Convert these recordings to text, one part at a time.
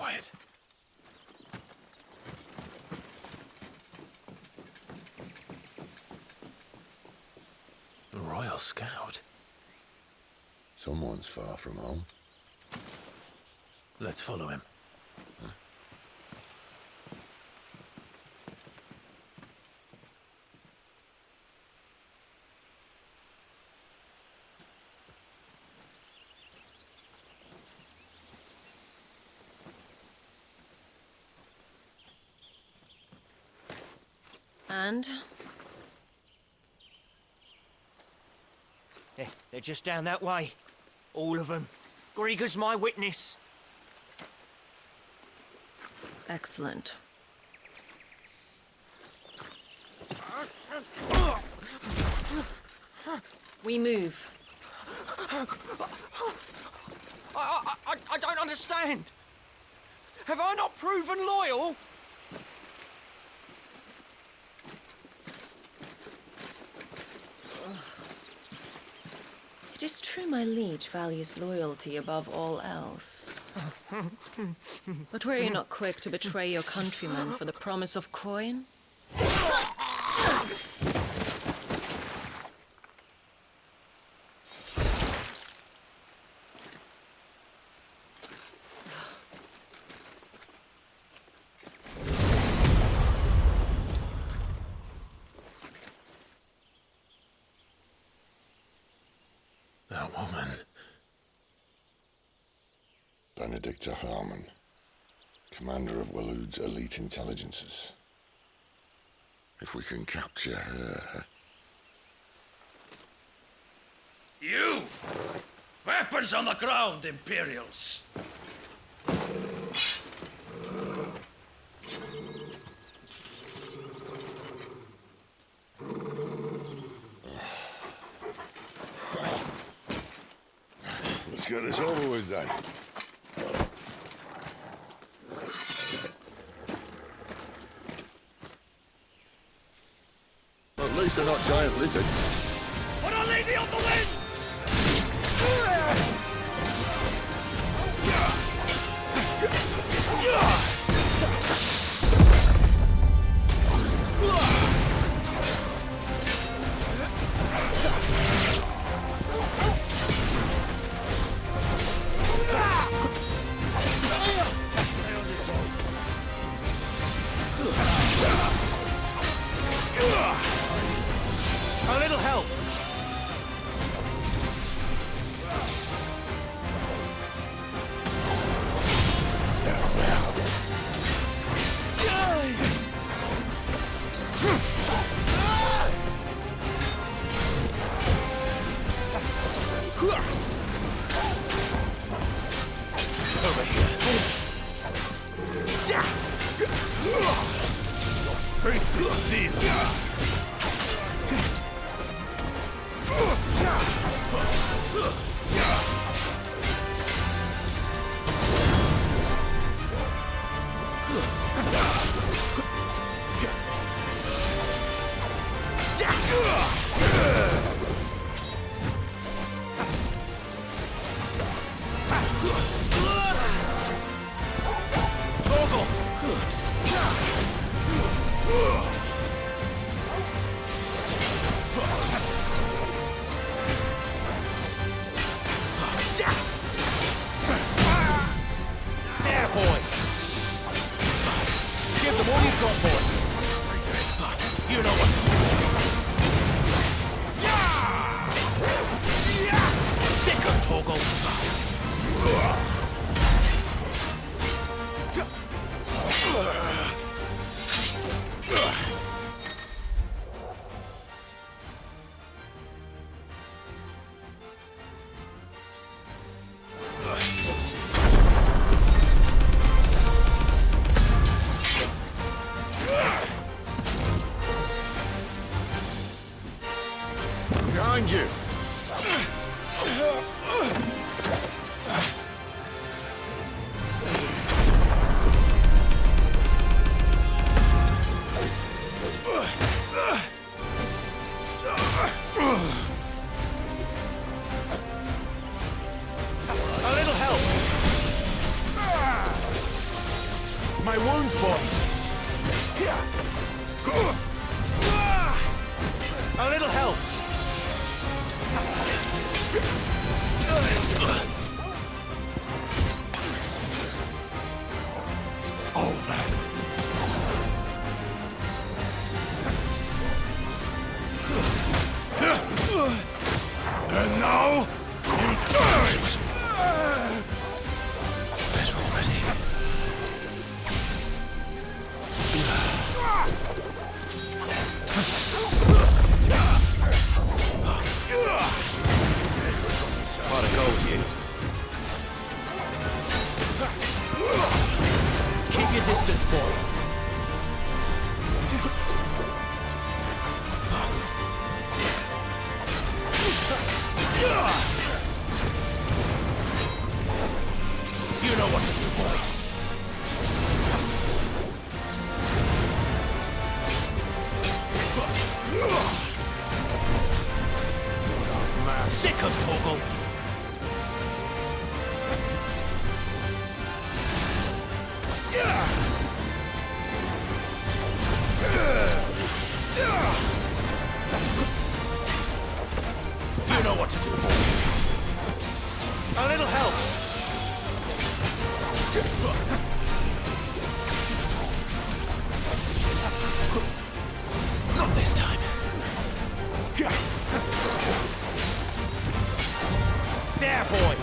quiet. A Royal Scout. Someone's far from home. Let's follow him. And? They're just down that way. All of them. Grieger's my witness. Excellent. We move. I don't understand. Have I not proven loyal? It is true my liege values loyalty above all else. But were you not quick to betray your countrymen for the promise of coin? That woman. Benedicta Harmon, commander of Waloed's elite intelligences. If we can capture her... You! Weapons on the ground, Imperials! Let's get this over with then. At least they're not giant lizards. Put a lady on the wind! A little help. Over here. Your fate is sealed. Behind you! My wounds, boy. A little help. It's over. And now, you die! Better already. Gotta go with you. Keep your distance, boy. You know what to do, boy. Sick of Toggle. You know what to do, boy. A little help. Not this time. There, boy.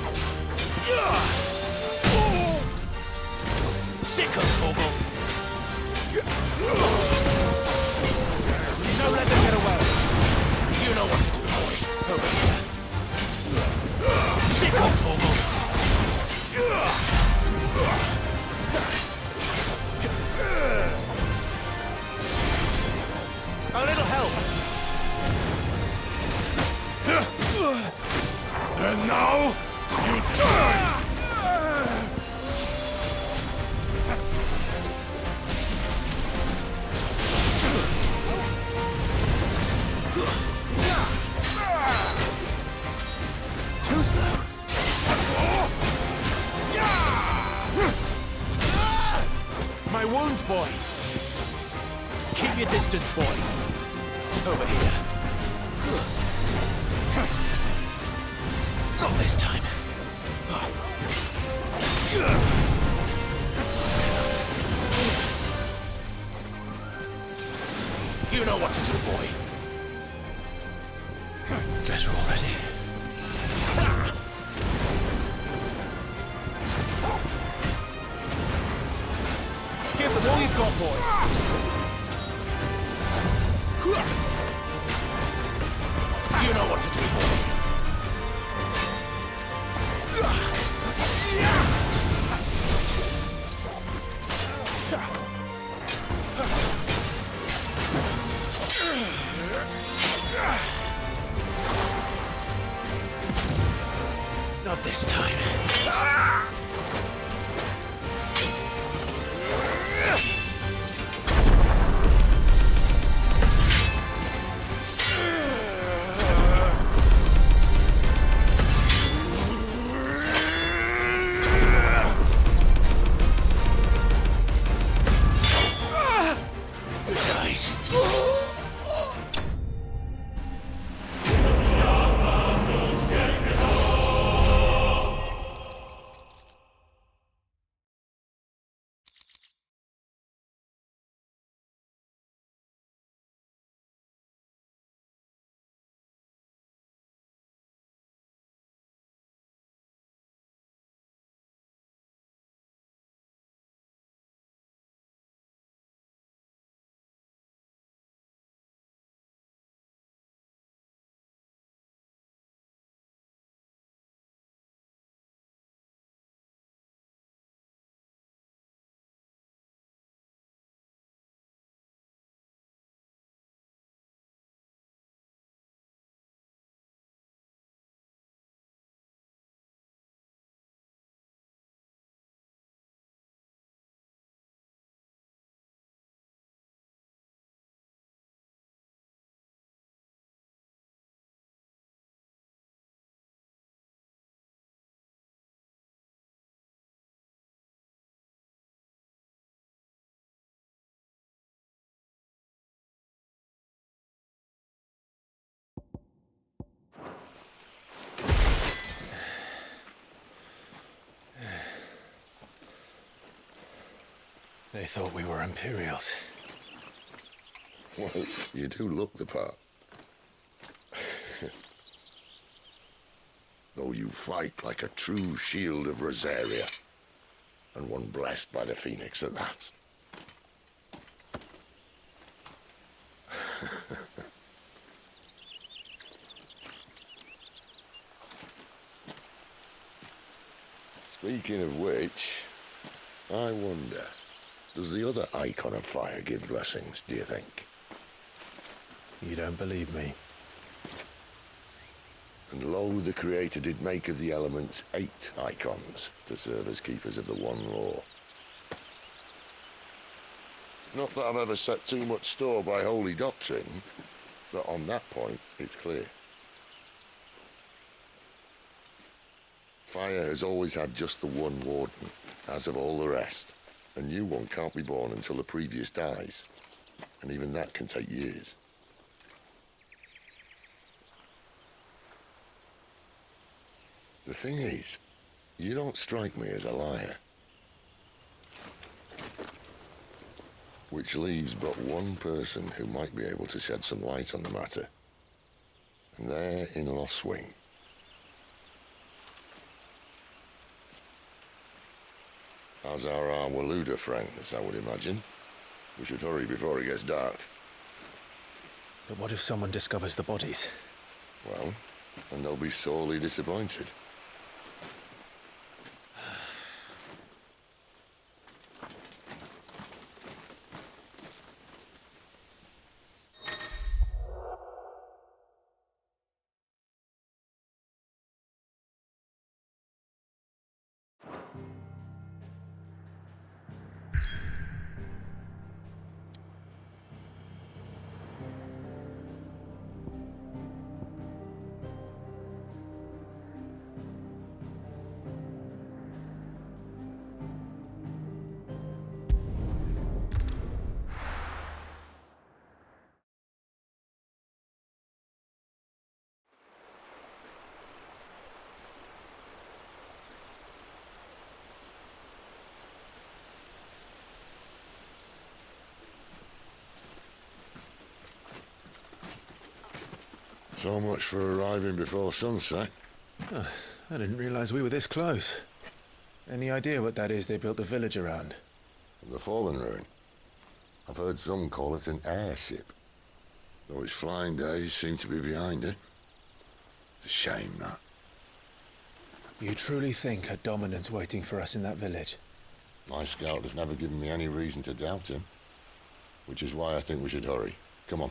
Sick of Toggle. Don't let them get away. You know what to do, boy. Over here. Sick of Toggle. A little help. And now, you die! Too slow. My wounds, boy. Keep your distance, boy. Over here. Not this time. You know what to do, boy. Better already. Give them all you've got, boy. You know what to do, boy. Not this time. They thought we were Imperials. Well, you do look the part. Though you fight like a true shield of Rosaria, and one blessed by the Phoenix at that. Speaking of which, I wonder, does the other icon of fire give blessings, do you think? You don't believe me? And lo, the Creator did make of the elements 8 icons to serve as keepers of the one law. Not that I've ever set too much store by holy doctrine, but on that point, it's clear. Fire has always had just the one warden, as of all the rest. A new one can't be born until the previous dies, and even that can take years. The thing is, you don't strike me as a liar. Which leaves but one person who might be able to shed some light on the matter. And they're in Lost Swing. As are our Waluda friends, I would imagine. We should hurry before it gets dark. But what if someone discovers the bodies? Well, and they'll be sorely disappointed. So much for arriving before sunset. Oh, I didn't realize we were this close. Any idea what that is they built the village around? The fallen ruin. I've heard some call it an airship. Though its flying days seem to be behind it. It's a shame, that. You truly think a dominant's waiting for us in that village? My scout has never given me any reason to doubt him. Which is why I think we should hurry. Come on.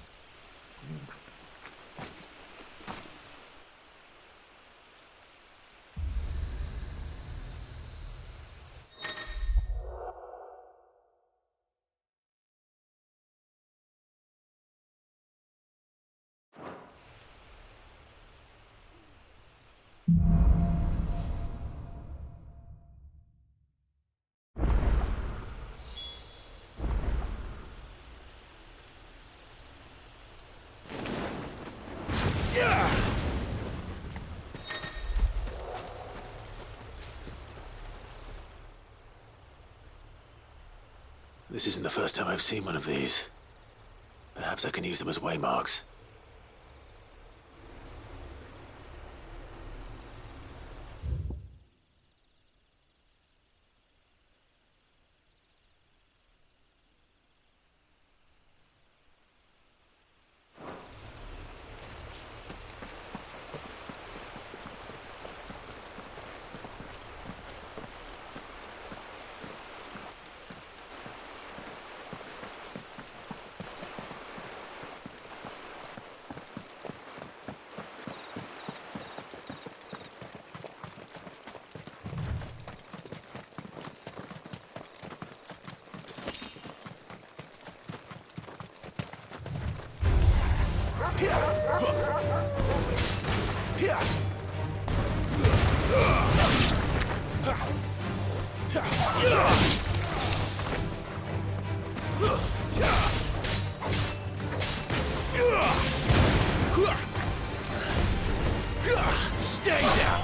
This isn't the first time I've seen one of these. Perhaps I can use them as waymarks. Stay down!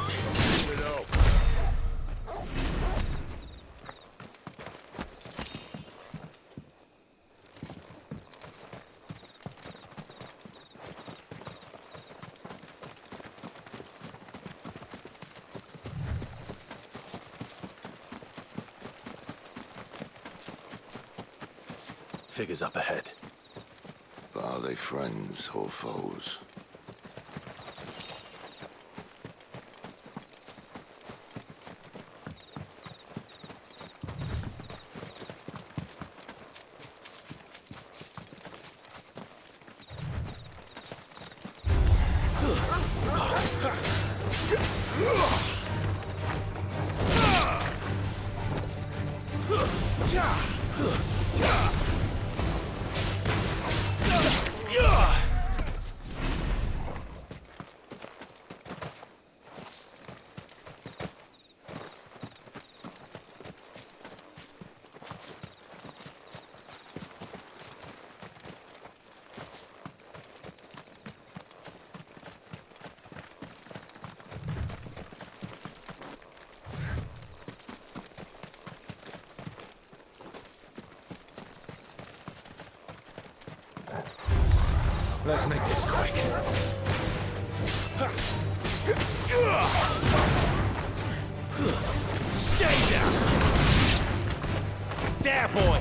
Figures up ahead. But are they friends or foes? Let's make this quick. Stay down! There, boy!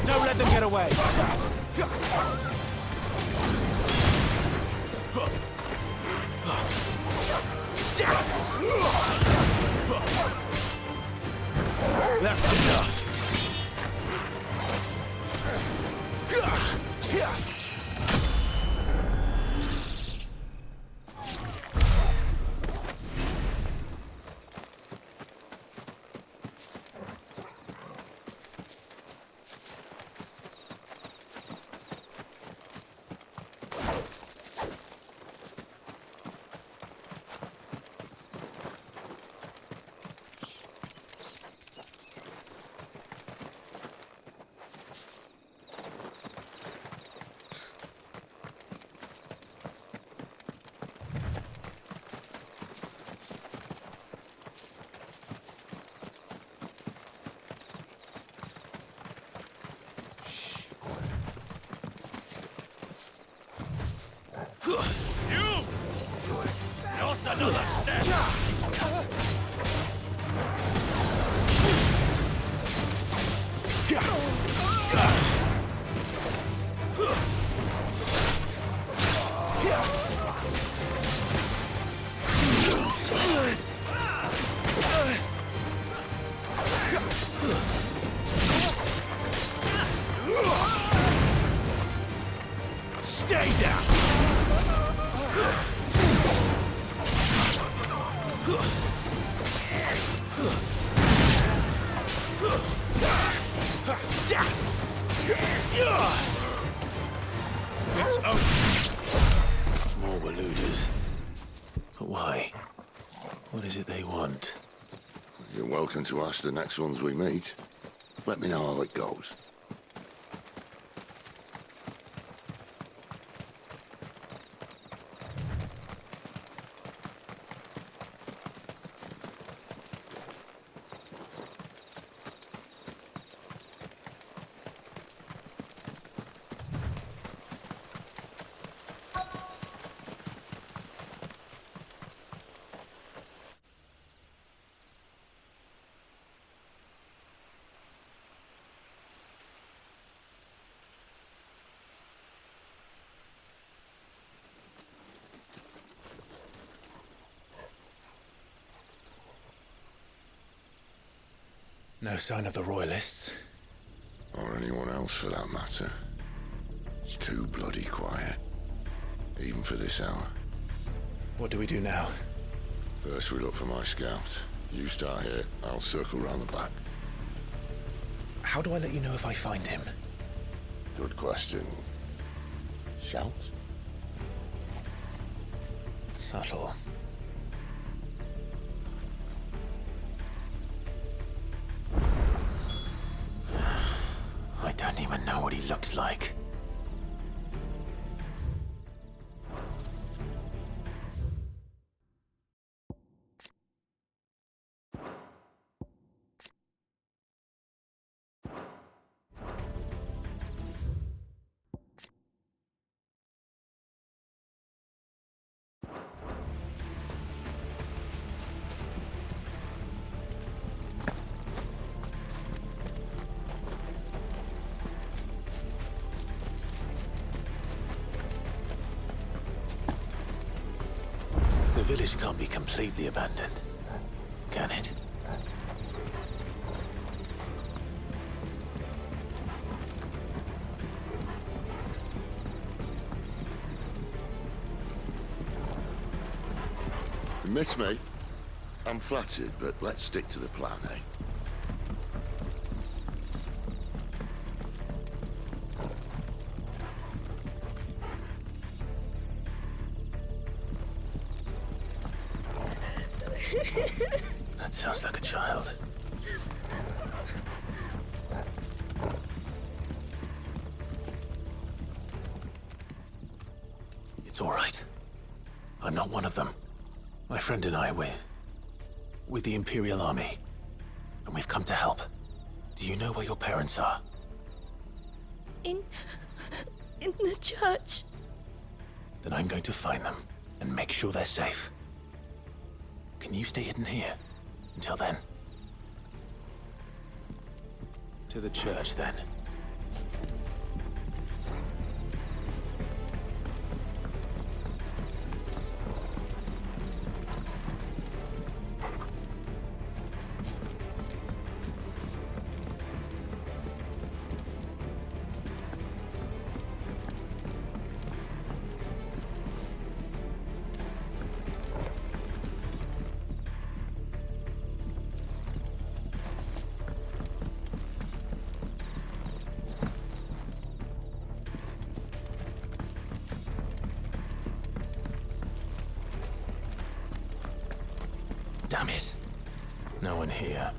Don't let them get away! That's enough! You! Not another step! Stay down! It's over. More Waluders. But why? What is it they want? You're welcome to ask the next ones we meet. Let me know how it goes. No sign of the Royalists. Or anyone else for that matter. It's too bloody quiet. Even for this hour. What do we do now? First we look for my scouts. You start here, I'll circle round the back. How do I let you know if I find him? Good question. Shout? Subtle. I don't even know what he looks like. village can't be completely abandoned, can it? You miss me? I'm flattered, but let's stick to the plan, eh? That sounds like a child. It's all right. I'm not one of them. My friend and I, we're with the Imperial Army, and we've come to help. Do you know where your parents are? In the church. Then I'm going to find them and make sure they're safe. Can you stay hidden here until then? To the church, then. Damn it. No one here.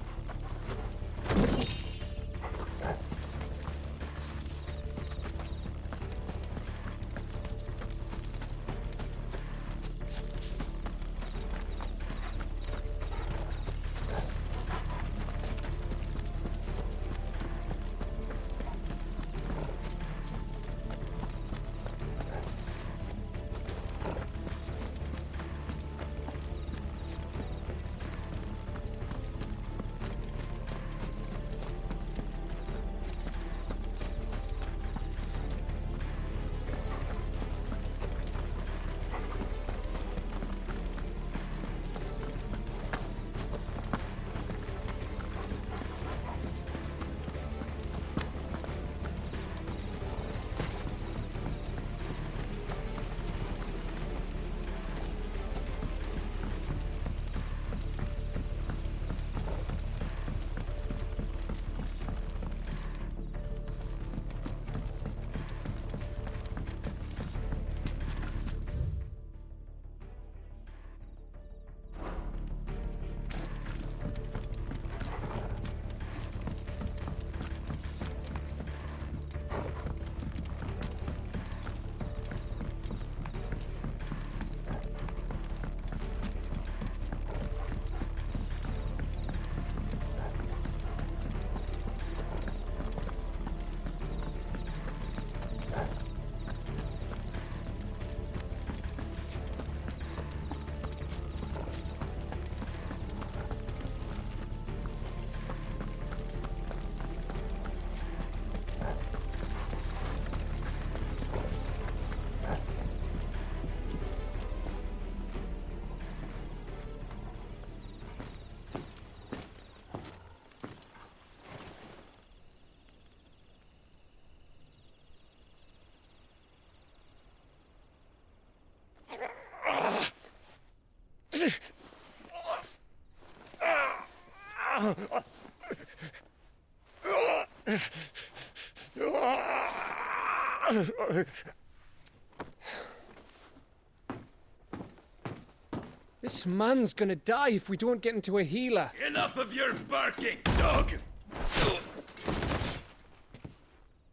This man's gonna die if we don't get into a healer. Enough of your barking, dog!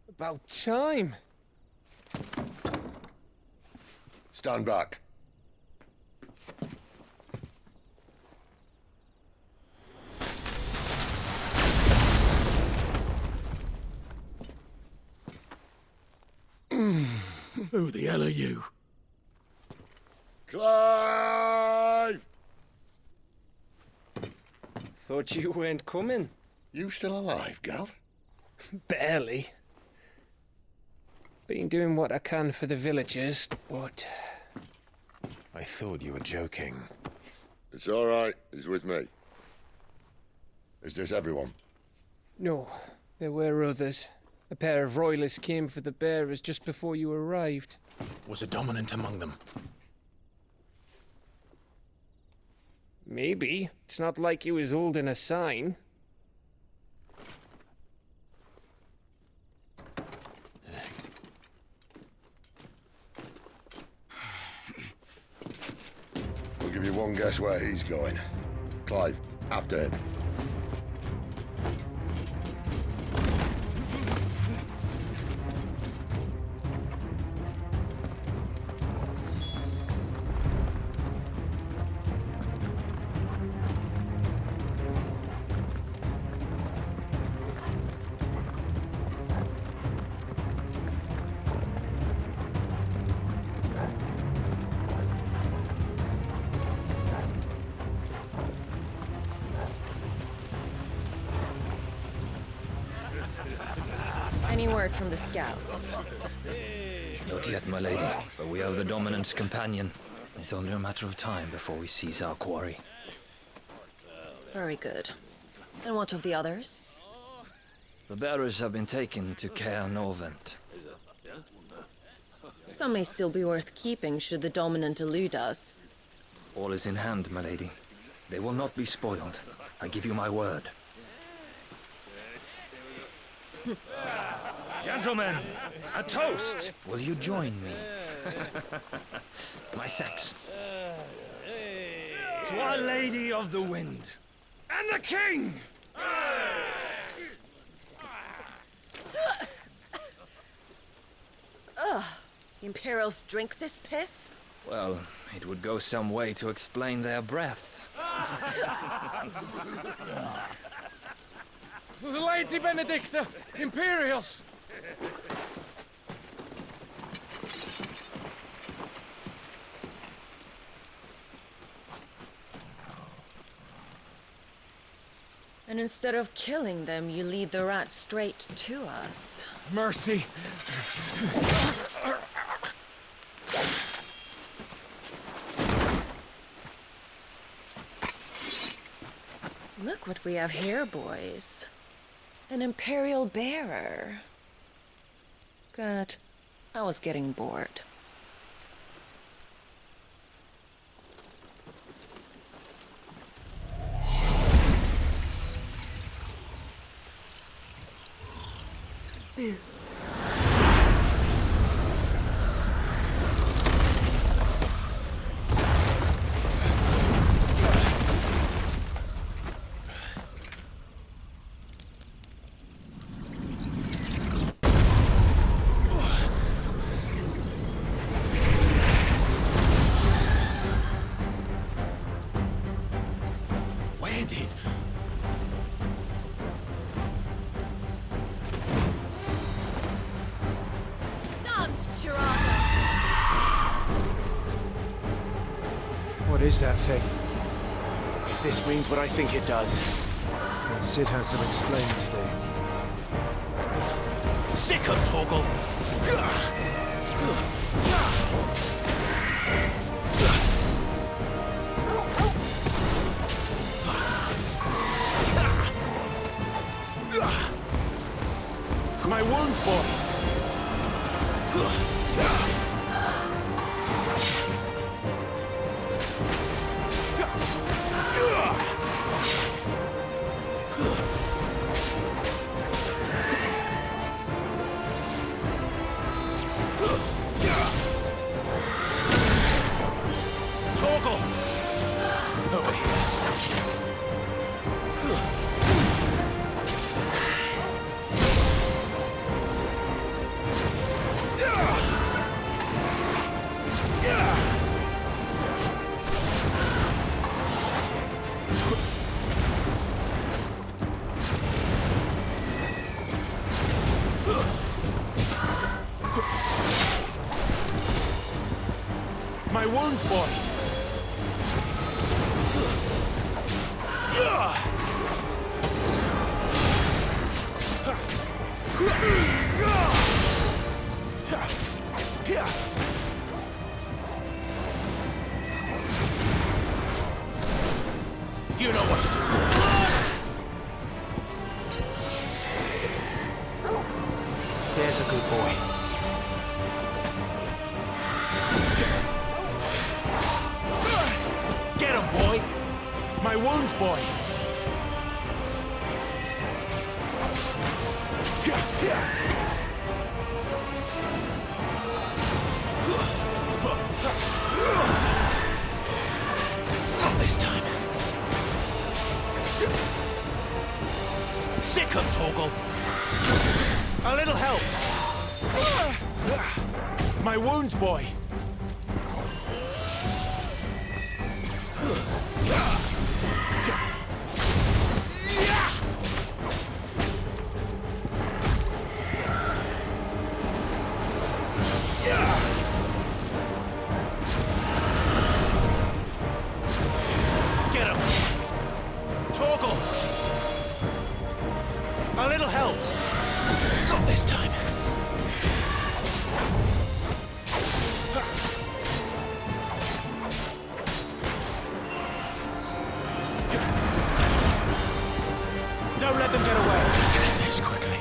About time. Stand back. Who the hell are you? Clive! Thought you weren't coming. You still alive, Gav? Barely. Been doing what I can for the villagers, but I thought you were joking. It's all right. He's with me. Is this everyone? No, there were others. A pair of royalists came for the bearers just before you arrived. Was a dominant among them? Maybe. It's not like he was holding a sign. I'll give you one guess where he's going. Clive, after him. Any word from the scouts? Not yet, my lady, but we have the dominant's companion. It's only a matter of time before we seize our quarry. Very good. And what of the others? The bearers have been taken to Caer Norvent. Some may still be worth keeping should the dominant elude us. All is in hand, my lady. They will not be spoiled. I give you my word. Gentlemen, a toast! Will you join me? My thanks. To Our Lady of the Wind. And the King! The Imperials drink this piss? Well, it would go some way to explain their breath. Lady Benedicta! Imperials! And instead of killing them, you lead the rats straight to us. Mercy! Look what we have here, boys. An Imperial bearer. Good. I was getting bored. Boo. Where did... What is that thing? If this means what I think it does, then Sid has some explaining to do. Sick of Torgal! My wounds, boy! Torgal! Over here. My wounds, boy! There's a good boy. Get him, boy! My wounds, boy! Not this time. Sick him, Torgal! A little help! My wounds, boy! Get him! Torgal! A little help! Not this time. Don't let them get away! Let's end this quickly.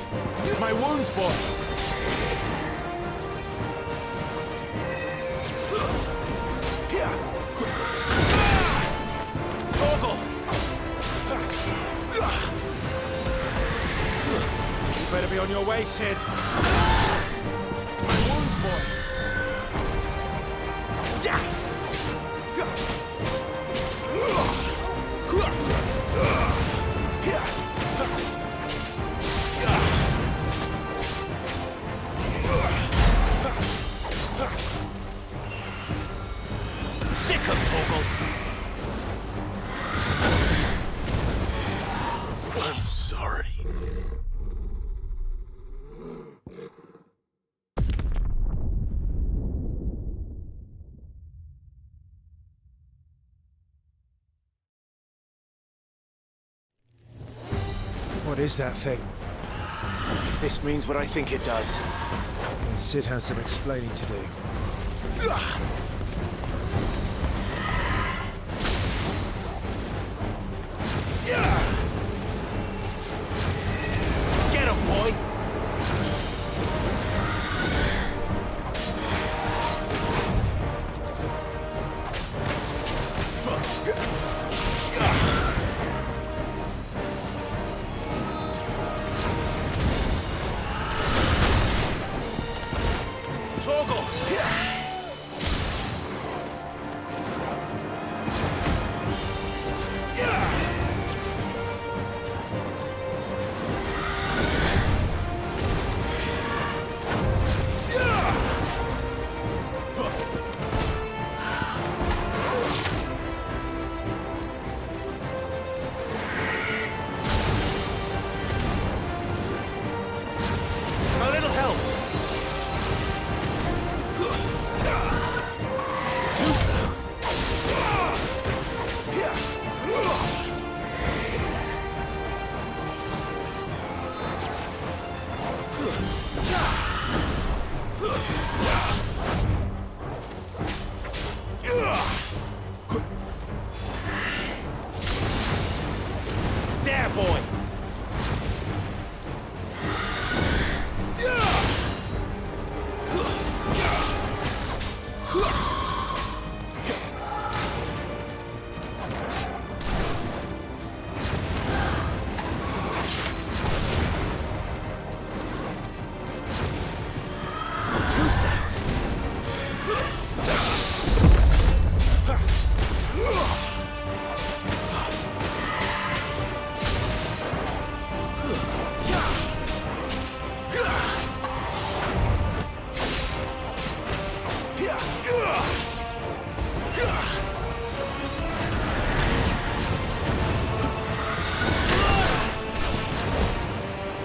My wounds, boy! Torgal! You better be on your way, Sid. My wounds, boy! Sick of Torgal! I'm sorry. What is that thing? If this means what I think it does, then Sid has some explaining to do. Get him, boy! Torgal! A little help! Too slow. There, boy! Too slow.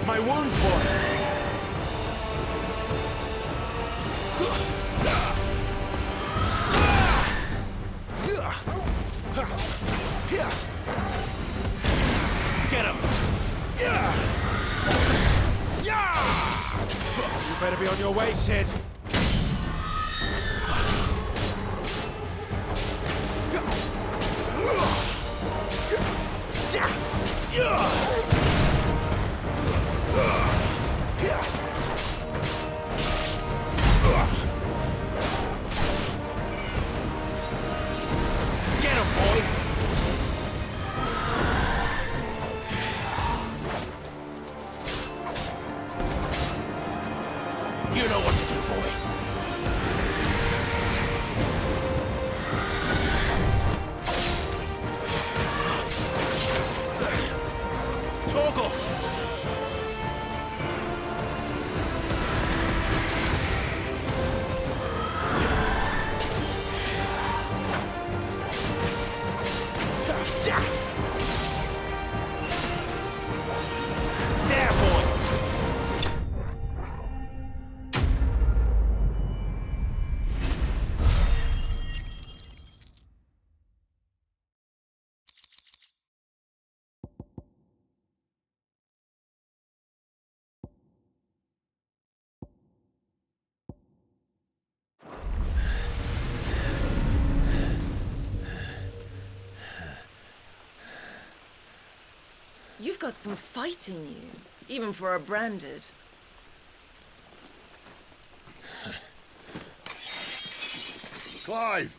My wounds, boy! Get him! You better be on your way, Sid. You know what to do, boy. Toggle! There, boy! You've got some fight in you, even for a branded. Clive!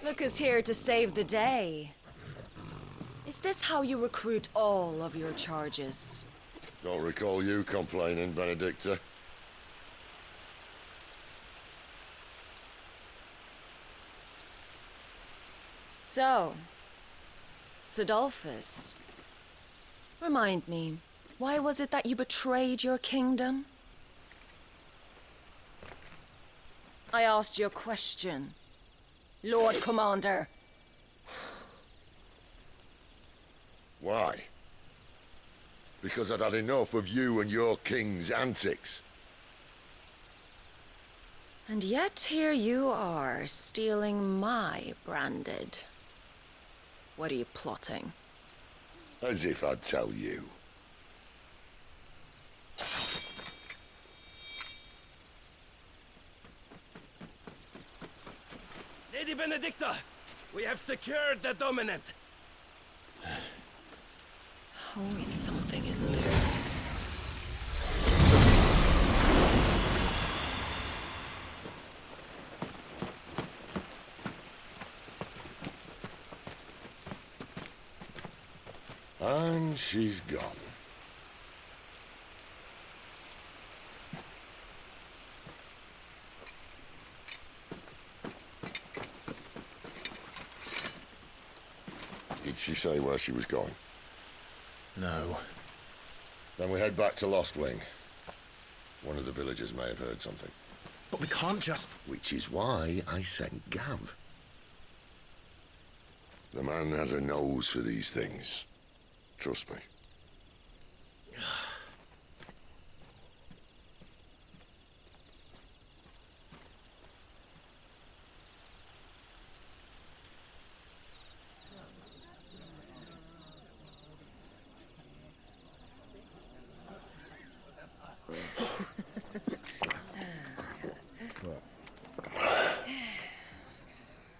Look who's here to save the day. Is this how you recruit all of your charges? Don't recall you complaining, Benedicta. So, Sidolphus, remind me, why was it that you betrayed your kingdom? I asked you a question, Lord Commander. Why? Because I'd had enough of you and your king's antics. And yet here you are, stealing my branded. What are you plotting? As if I'd tell you. Lady Benedicta, we have secured the dominant. Always something, isn't there? And she's gone. Did she say where she was going? No. Then we head back to Lost Wing. One of the villagers may have heard something. But we can't just... Which is why I sent Gav. The man has a nose for these things. Trust me.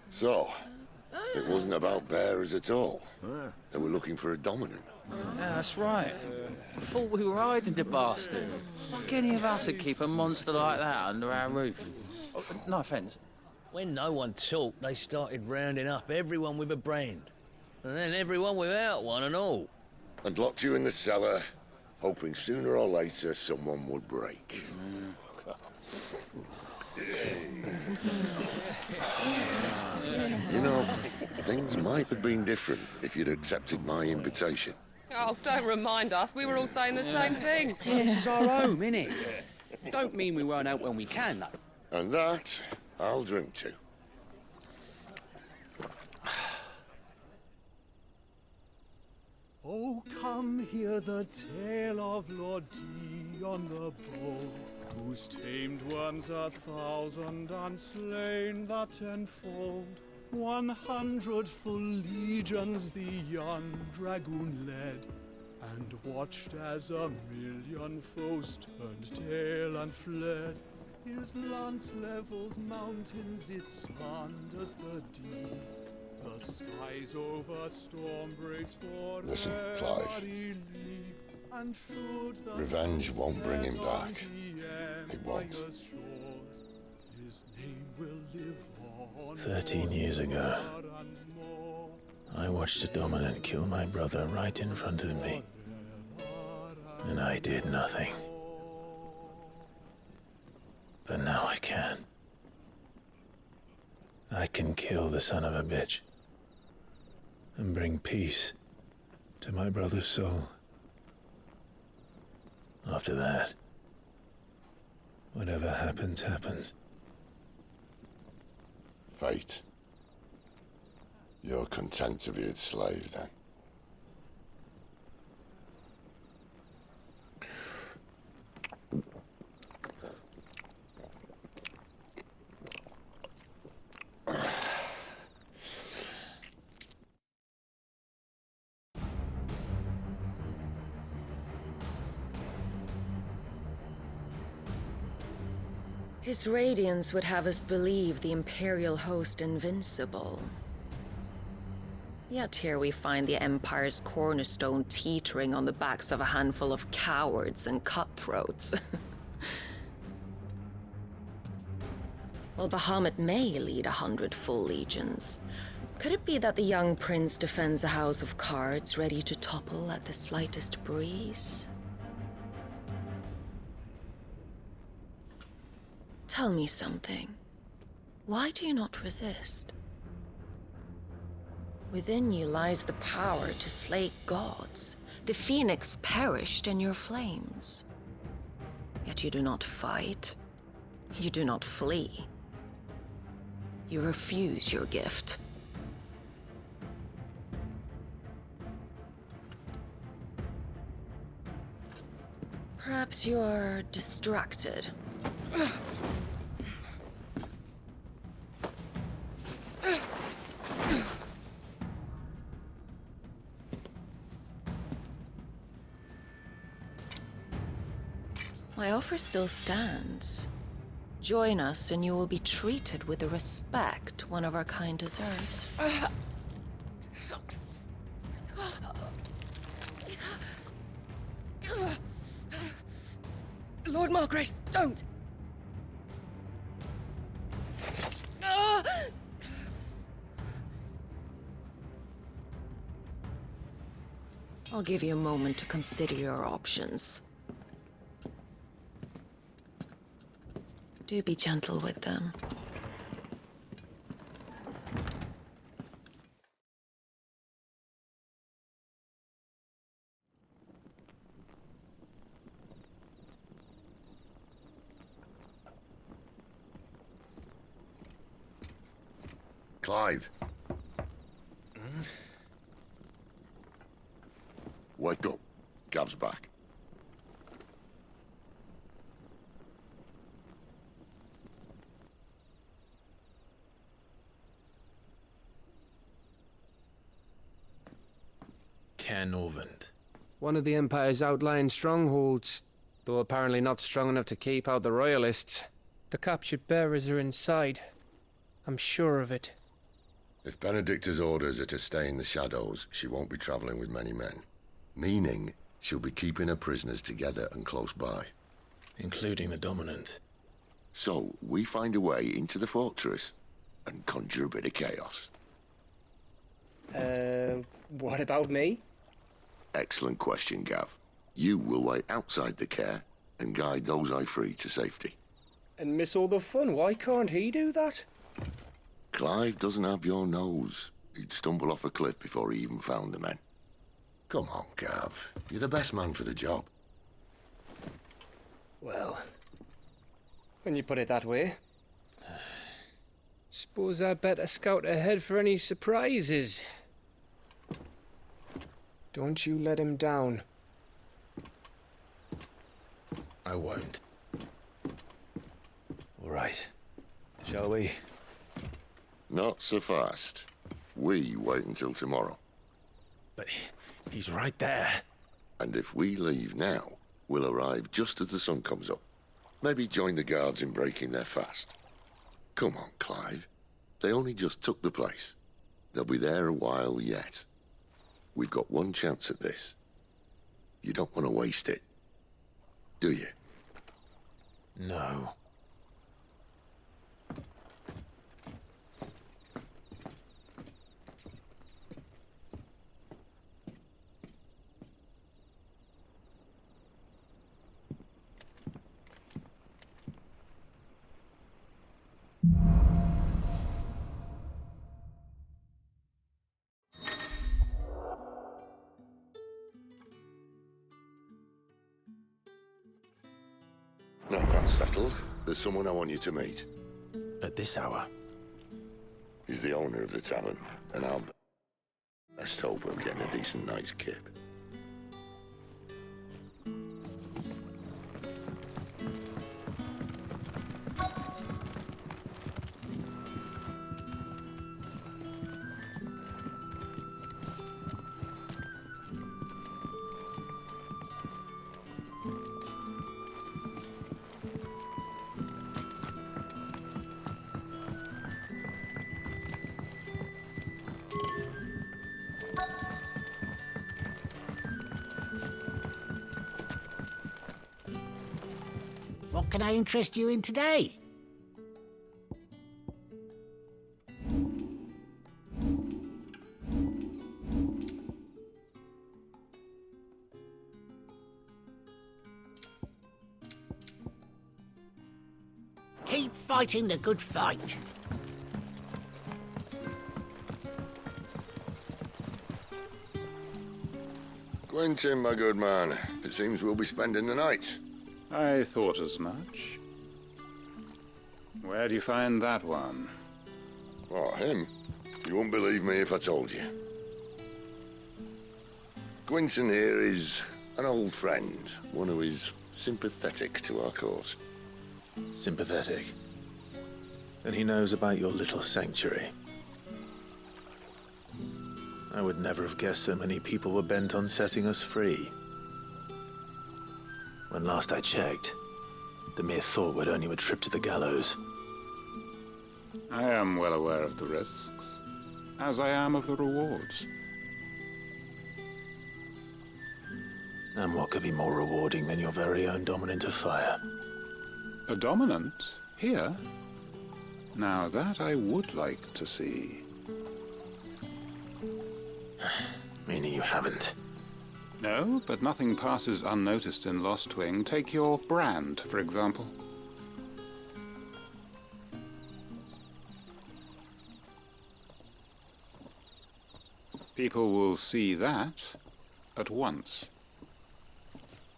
So, it wasn't about bearers at all. They were looking for a dominant. Yeah, that's right. Thought we were hiding the bastard. Like any of us would keep a monster like that under our roof. Oh, no offence. When no one talked, they started rounding up everyone with a brand. And then everyone without one and all. And locked you in the cellar, hoping sooner or later someone would break. You know, things might have been different if you'd accepted my invitation. Oh, don't remind us. We were all saying the same thing. Yeah, this is our home, innit? Don't mean we won't out when we can, though. And that, I'll drink to. Oh, come hear the tale of Lord D on the bold, whose tamed worms 1,000 and slain the tenfold. 100 full legions the young dragoon led, and watched as 1,000,000 foes turned tail and fled. His lance levels mountains, it slanders the deep. The skies over storm breaks for Listen, Clive. Revenge won't bring him back. It won't. 13 years ago, I watched a dominant kill my brother right in front of me. And I did nothing. But now I can. I can kill the son of a bitch. And bring peace to my brother's soul. After that, whatever happens, happens. Fate. You're content to be its slave, then? His radiance would have us believe the Imperial host invincible. Yet here we find the Empire's cornerstone teetering on the backs of a handful of cowards and cutthroats. While Bahamut may lead 100 full legions, could it be that the young prince defends a house of cards ready to topple at the slightest breeze? Tell me something. Why do you not resist? Within you lies the power to slay gods. The phoenix perished in your flames. Yet you do not fight. You do not flee. You refuse your gift. Perhaps you are distracted. My offer still stands. Join us and you will be treated with the respect one of our kind deserves. Lord Margrace, don't! I'll give you a moment to consider your options. Do be gentle with them. Clive. Wake up. Gav's back. Canovant. One of the Empire's outlying strongholds, though apparently not strong enough to keep out the Royalists. The captured bearers are inside. I'm sure of it. If Benedicta's orders are to stay in the shadows, she won't be traveling with many men. Meaning, she'll be keeping her prisoners together and close by. Including the Dominant. So, we find a way into the fortress and conjure a bit of chaos. What about me? Excellent question, Gav. You will wait outside the care and guide those I free to safety. And miss all the fun. Why can't he do that? Clive doesn't have your nose. He'd stumble off a cliff before he even found the men. Come on, Gav. You're the best man for the job. Well, when you put it that way. Suppose I better scout ahead for any surprises. Don't you let him down. I won't. All right. Shall we? Not so fast. We wait until tomorrow. But he's right there. And if we leave now, we'll arrive just as the sun comes up. Maybe join the guards in breaking their fast. Come on, Clive. They only just took the place. They'll be there a while yet. We've got one chance at this. You don't want to waste it, do you? No. No, that's settled. There's someone I want you to meet. At this hour? He's the owner of the tavern, and I'll best hope of getting a decent night's kip. What can I interest you in today? Keep fighting the good fight. Quentin, my good man, it seems we'll be spending the night. I thought as much. Where do you find that one? Oh, him? You wouldn't believe me if I told you. Quentin here is an old friend, one who is sympathetic to our cause. Sympathetic? And he knows about your little sanctuary. I would never have guessed so many people were bent on setting us free. When last I checked, the mere thought would earn you a trip to the gallows. I am well aware of the risks, as I am of the rewards. And what could be more rewarding than your very own dominant of fire? A dominant? Here? Now that I would like to see. Meaning you haven't? No, but nothing passes unnoticed in Lost Wing. Take your brand, for example. People will see that at once.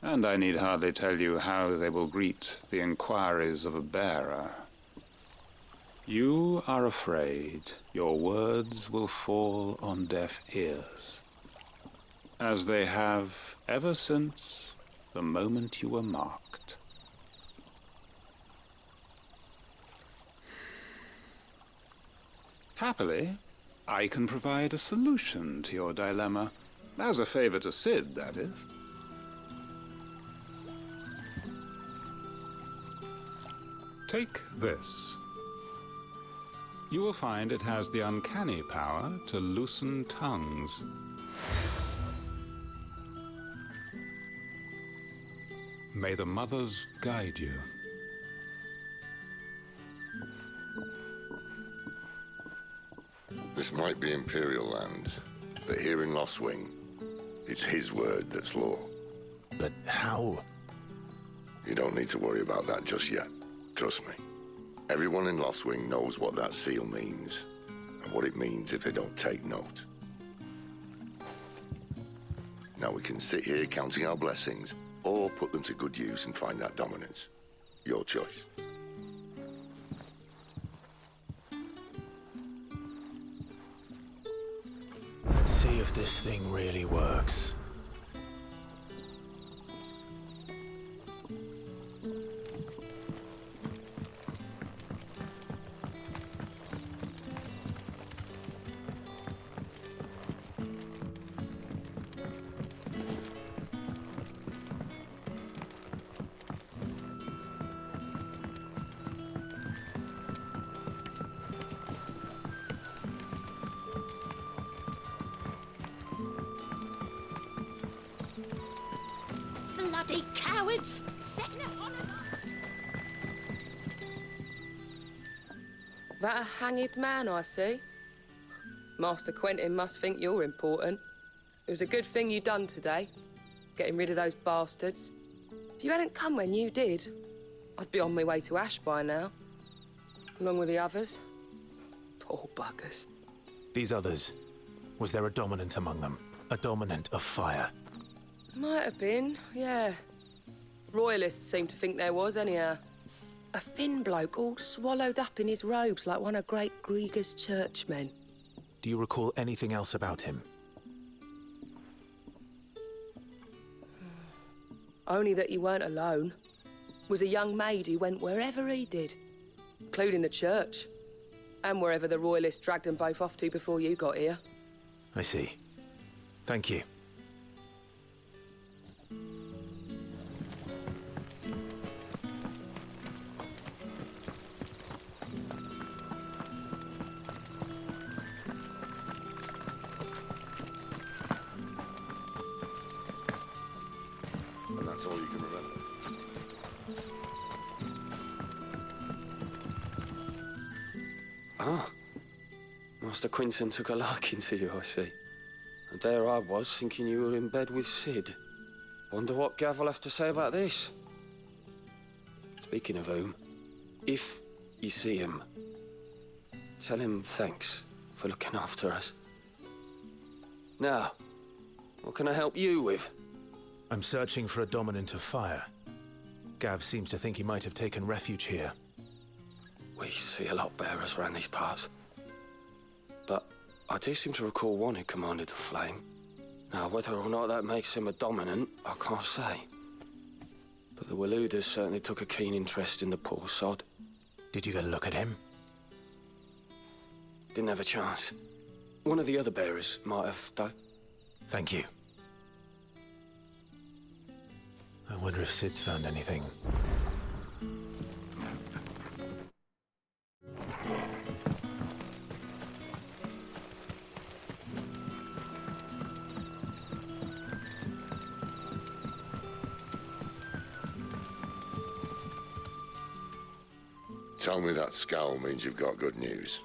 And I need hardly tell you how they will greet the inquiries of a bearer. You are afraid your words will fall on deaf ears, as they have ever since the moment you were marked. Happily, I can provide a solution to your dilemma, as a favor to Sid, that is. Take this. You will find it has the uncanny power to loosen tongues. May the mothers guide you. This might be Imperial land, but here in Lost Wing, it's his word that's law. But how? You don't need to worry about that just yet. Trust me. Everyone in Lost Wing knows what that seal means, and what it means if they don't take note. Now we can sit here counting our blessings, or put them to good use and find that dominance. Your choice. Let's see if this thing really works. Bloody cowards! Setting upon us! That a hanged man I see? Master Quentin must think you're important. It was a good thing you done today, getting rid of those bastards. If you hadn't come when you did, I'd be on my way to Ash by now, along with the others. Poor buggers. These others, was there a dominant among them? A dominant of fire? Might have been, yeah. Royalists seem to think there was, anyhow. A thin bloke all swallowed up in his robes like one of great Grieger's churchmen. Do you recall anything else about him? Only that he weren't alone. Was a young maid who went wherever he did, including the church, and wherever the Royalists dragged them both off to before you got here. I see. Thank you. And that's all you can remember. Ah. Master Quinton took a liking to you, I see. And there I was, thinking you were in bed with Sid. Wonder what Gav will have to say about this. Speaking of whom, if you see him, tell him thanks for looking after us. Now, what can I help you with? I'm searching for a dominant of fire. Gav seems to think he might have taken refuge here. We see a lot bearers around these parts. But I do seem to recall one who commanded the flame. Now, whether or not that makes him a dominant, I can't say. But the Waluders certainly took a keen interest in the poor sod. Did you get a look at him? Didn't have a chance. One of the other bearers might have, though. Thank you. I wonder if Sid's found anything. Tell me that scowl means you've got good news.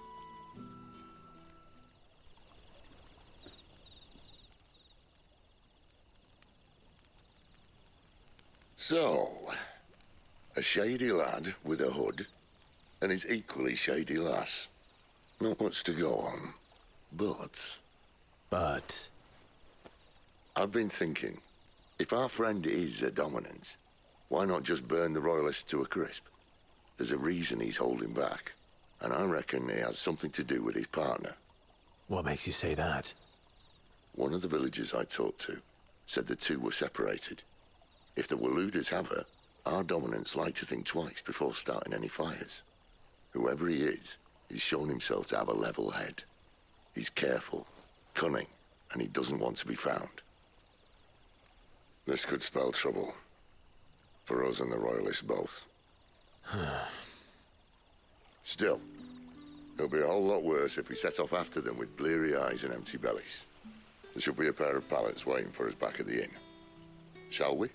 So, a shady lad with a hood and his equally shady lass. Not much to go on, but... I've been thinking, if our friend is a dominant, why not just burn the Royalists to a crisp? There's a reason he's holding back, and I reckon he has something to do with his partner. What makes you say that? One of the villagers I talked to said the two were separated. If the Waluders have her, our dominants like to think twice before starting any fires. Whoever he is, he's shown himself to have a level head. He's careful, cunning, and he doesn't want to be found. This could spell trouble. For us and the Royalists both. Still, it'll be a whole lot worse if we set off after them with bleary eyes and empty bellies. There should be a pair of pallets waiting for us back at the inn. Shall we?